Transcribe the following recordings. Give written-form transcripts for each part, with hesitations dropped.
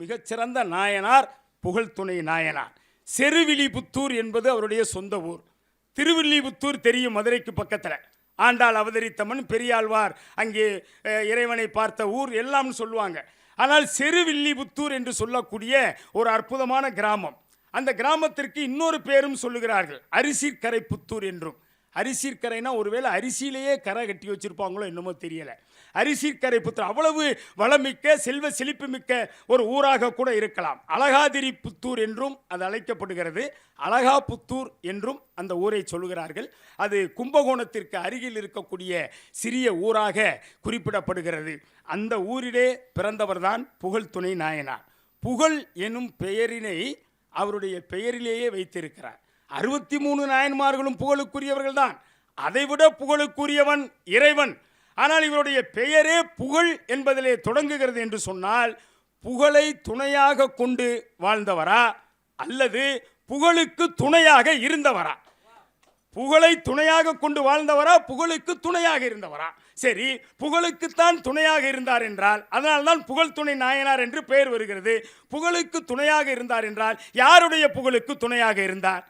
மிகச்சிறந்த நாயனார் புகழ்துணை நாயனார். செருவில்லிபுத்தூர் என்பது அவருடைய சொந்த ஊர். திருவில்லிபுத்தூர் தெரியும், மதுரைக்கு பக்கத்தில். ஆண்டாள் அவதரித்தம்மன், பெரியாழ்வார் அங்கே இறைவனை பார்த்த ஊர் எல்லாம் சொல்லுவாங்க. ஆனால் செருவில்லிபுத்தூர் என்று சொல்லக்கூடிய ஒரு அற்புதமான கிராமம். அந்த கிராமத்திற்கு இன்னொரு பேரும் சொல்லுகிறார்கள், அரிசிக்கரை புத்தூர் என்றும். அரிசிக்கரைனா ஒருவேளை அரிசியிலேயே கரை கட்டி வச்சிருப்பாங்களோ என்னமோ தெரியல. அரிசிக்கரை புத்தூர் அவ்வளவு வளமிக்க செல்வ செழிப்பு மிக்க ஒரு ஊராக கூட இருக்கலாம். அழகாதிரி புத்தூர் என்றும் அது அழைக்கப்படுகிறது. அழகா புத்தூர் என்றும் அந்த ஊரை சொல்லுகிறார்கள். அது கும்பகோணத்திற்கு அருகில் இருக்கக்கூடிய சிறிய ஊராக குறிப்பிடப்படுகிறது. அந்த ஊரிலே பிறந்தவர்தான் புகழ்துணை நாயனார். புகழ் எனும் பெயரினை அவருடைய பெயரிலேயே வைத்திருக்கிறார். 63 நாயன்மார்களும் புகழுக்குரியவர்கள் தான். அதைவிட புகழுக்குரியவன் இறைவன். ஆனால் இவருடைய பெயரே புகழ் என்பதிலே தொடங்குகிறது என்று சொன்னால், புகழை துணையாக கொண்டு வாழ்ந்தவரா அல்லது புகழுக்கு துணையாக இருந்தவரா? புகழை துணையாக கொண்டு வாழ்ந்தவரா, புகழுக்கு துணையாக இருந்தவரா? சரி, புகழுக்குத்தான் துணையாக இருந்தார் என்றால் அதனால்தான் புகழ் துணை நாயனார் என்று பெயர் வருகிறது. புகழுக்கு துணையாக இருந்தார் என்றால் யாருடைய புகழுக்கு துணையாக இருந்தார்?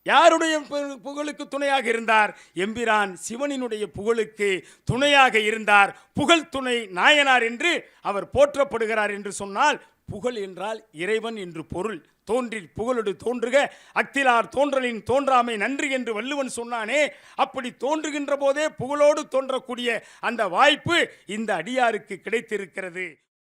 யாருடைய புகழுக்கு துணையாக இருந்தார்? எம்பிரான் சிவனினுடைய புகழுக்கு துணையாக இருந்தார். புகழ் துணை நாயனார் என்று அவர் போற்றப்படுகிறார். என்று சொன்னால் புகழ் என்றால் இறைவன் என்று பொருள். தோன்றில் புகழோடு தோன்றுக அக்திலார் தோன்றலின் தோன்றாமை நன்றி என்று வள்ளுவன் சொன்னானே, அப்படி தோன்றுகின்ற போதே புகழோடு தோன்றக்கூடிய அந்த வாய்ப்பு இந்த அடியாருக்கு கிடைத்திருக்கிறது.